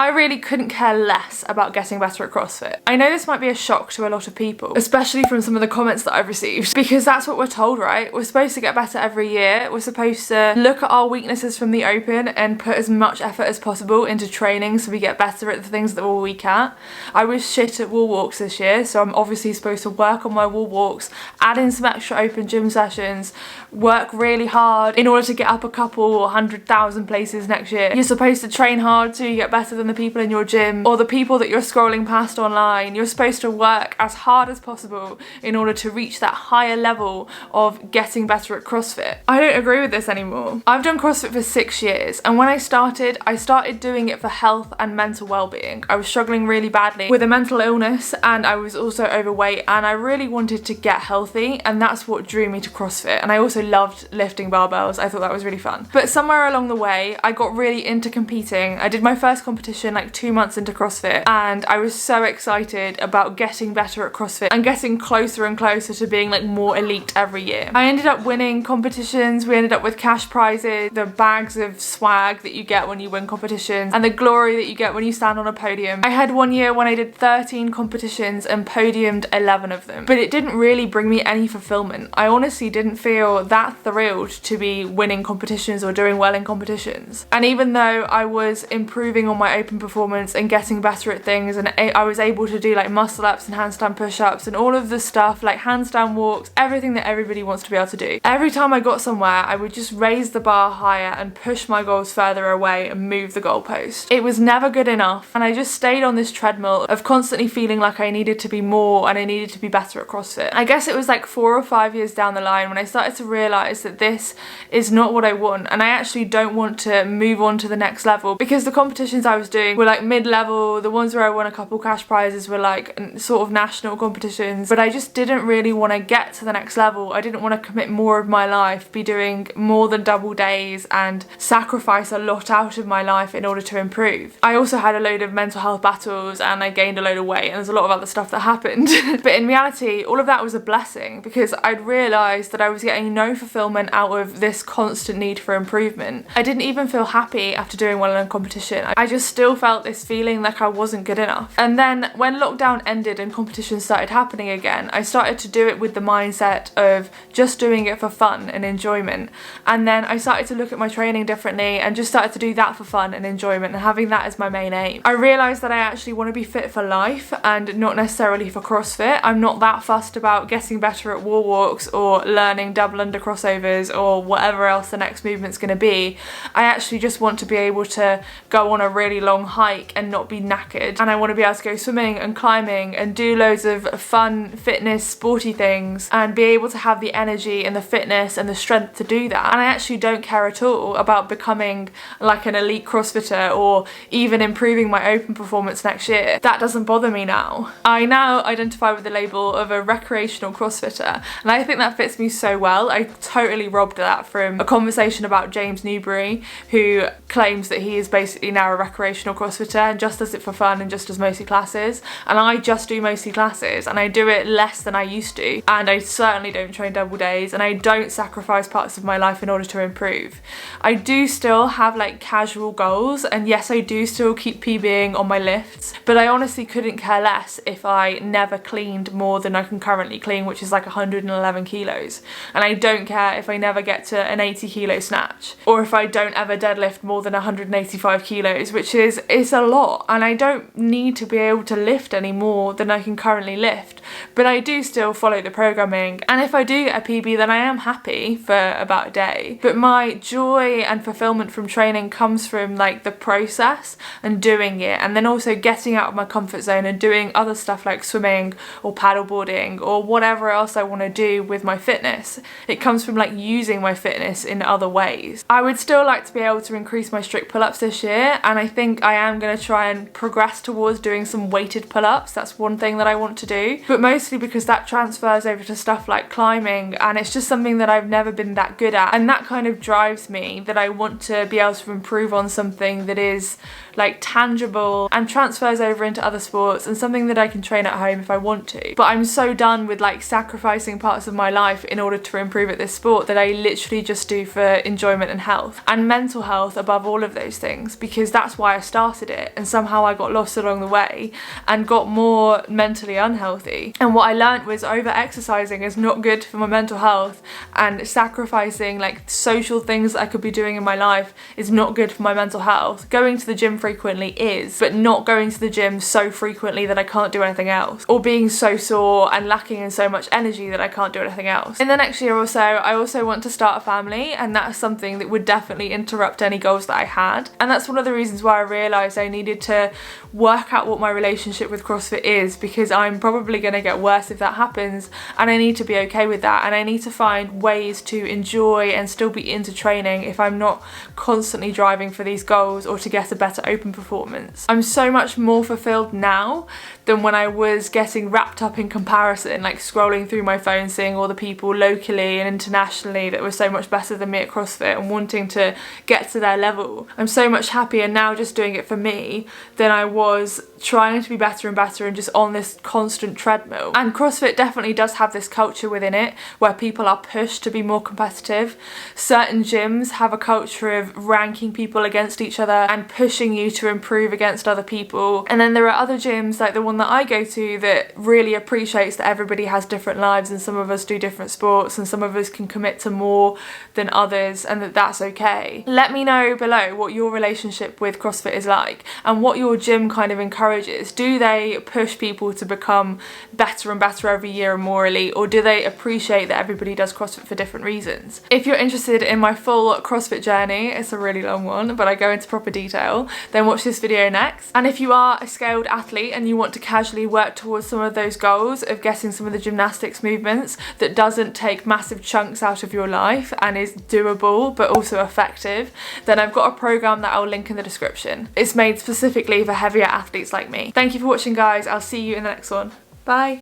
I really couldn't care less about getting better at CrossFit. I know this might be a shock to a lot of people, especially from some of the comments that I've received, because that's what we're told, right? We're supposed to get better every year. We're supposed to look at our weaknesses from the open and put as much effort as possible into training so we get better at the things that we're weak at. I was shit at wall walks this year, so I'm obviously supposed to work on my wall walks, add in some extra open gym sessions, work really hard in order to get up a couple or 100,000 places next year. You're supposed to train hard so you get better than the people in your gym or the people that you're scrolling past online. You're supposed to work as hard as possible in order to reach that higher level of getting better at CrossFit. I don't agree with this anymore. I've done CrossFit for 6 years, and when I started doing it for health and mental well-being. I was struggling really badly with a mental illness, and I was also overweight, and I really wanted to get healthy, and that's what drew me to CrossFit. And I also loved lifting barbells. I thought that was really fun. But somewhere along the way, I got really into competing. I did my first competition like 2 months into CrossFit, and I was so excited about getting better at CrossFit and getting closer and closer to being like more elite every year. I ended up winning competitions. We ended up with cash prizes, the bags of swag that you get when you win competitions, and the glory that you get when you stand on a podium. I had one year when I did 13 competitions and podiumed 11 of them, but it didn't really bring me any fulfillment. I honestly didn't feel that thrilled to be winning competitions or doing well in competitions. And even though I was improving on my open performance and getting better at things, and I was able to do like muscle ups and handstand push-ups and all of the stuff like handstand walks, everything that everybody wants to be able to do, every time I got somewhere I would just raise the bar higher and push my goals further away and move the goalpost. It was never good enough, and I just stayed on this treadmill of constantly feeling like I needed to be more and I needed to be better at CrossFit. I guess it was like 4 or 5 years down the line when I started to realise that this is not what I want, and I actually don't want to move on to the next level, because the competitions I was doing were like mid-level. The ones where I won a couple cash prizes were like sort of national competitions, but I just didn't really want to get to the next level. I didn't want to commit more of my life, be doing more than double days, and sacrifice a lot out of my life in order to improve. I also had a load of mental health battles, and I gained a load of weight, and there's a lot of other stuff that happened. But in reality, all of that was a blessing, because I'd realised that I was getting no fulfillment out of this constant need for improvement. I didn't even feel happy after doing well in a competition. I just still felt this feeling like I wasn't good enough. And then when lockdown ended and competitions started happening again, I started to do it with the mindset of just doing it for fun and enjoyment. And then I started to look at my training differently and just started to do that for fun and enjoyment, and having that as my main aim. I realised that I actually want to be fit for life and not necessarily for CrossFit. I'm not that fussed about getting better at wall walks or learning double under crossovers or whatever else the next movement's going to be. I actually just want to be able to go on a really long hike and not be knackered, and I want to be able to go swimming and climbing and do loads of fun fitness sporty things and be able to have the energy and the fitness and the strength to do that. And I actually don't care at all about becoming like an elite CrossFitter or even improving my open performance next year. That doesn't bother me now. I now identify with the label of a recreational CrossFitter, and I think that fits me so well. I totally robbed that from a conversation about James Newbury, who claims that he is basically now a recreational CrossFitter and just does it for fun and just does mostly classes. And I just do mostly classes, and I do it less than I used to, and I certainly don't train double days, and I don't sacrifice parts of my life in order to improve. I do still have like casual goals, and yes, I do still keep PBing on my lifts, but I honestly couldn't care less if I never cleaned more than I can currently clean, which is like 111 kilos. And I don't care if I never get to an 80 kilo snatch, or if I don't ever deadlift more than 185 kilos, which is a lot, and I don't need to be able to lift any more than I can currently lift, but I do still follow the programming. And if I do get a PB, then I am happy for about a day, but my joy and fulfillment from training comes from like the process and doing it, and then also getting out of my comfort zone and doing other stuff like swimming or paddleboarding or whatever else I want to do with my fitness. It comes from like using my fitness in other ways. I would still like to be able to increase my strict pull-ups this year, and I think I am going to try and progress towards doing some weighted pull-ups. That's one thing that I want to do, but mostly because that transfers over to stuff like climbing, and it's just something that I've never been that good at, and that kind of drives me, that I want to be able to improve on something that is like tangible and transfers over into other sports, and something that I can train at home if I want to. But I'm so done with like sacrificing parts of my life in order to improve at this sport that I literally just do for enjoyment and health and mental health above all of those things, because that's why I started started it, and somehow I got lost along the way and got more mentally unhealthy. And what I learned was over exercising is not good for my mental health, and sacrificing like social things that I could be doing in my life is not good for my mental health. Going to the gym frequently is, but not going to the gym so frequently that I can't do anything else, or being so sore and lacking in so much energy that I can't do anything else. In the next year or so, I also want to start a family, and that's something that would definitely interrupt any goals that I had. And that's one of the reasons why I realised I needed to work out what my relationship with CrossFit is, because I'm probably going to get worse if that happens, and I need to be okay with that, and I need to find ways to enjoy and still be into training if I'm not constantly driving for these goals or to get a better open performance. I'm so much more fulfilled now than when I was getting wrapped up in comparison, like scrolling through my phone, seeing all the people locally and internationally that were so much better than me at CrossFit and wanting to get to their level. I'm so much happier now just doing it for me than I was trying to be better and better and just on this constant treadmill. And CrossFit definitely does have this culture within it where people are pushed to be more competitive. Certain gyms have a culture of ranking people against each other and pushing you to improve against other people. And then there are other gyms, like the one that I go to, that really appreciates that everybody has different lives and some of us do different sports and some of us can commit to more than others, and that that's okay. Let me know below what your relationship with CrossFit is like and what your gym kind of encourages. Do they push people to become better and better every year and more elite, or do they appreciate that everybody does CrossFit for different reasons? If you're interested in my full CrossFit journey, it's a really long one, but I go into proper detail, then watch this video next. And if you are a scaled athlete and you want to casually work towards some of those goals of getting some of the gymnastics movements that doesn't take massive chunks out of your life and is doable but also effective, then I've got a program that I'll link in the description. It's made specifically for heavier athletes like me. Thank you for watching, guys. I'll see you in the next one. Bye.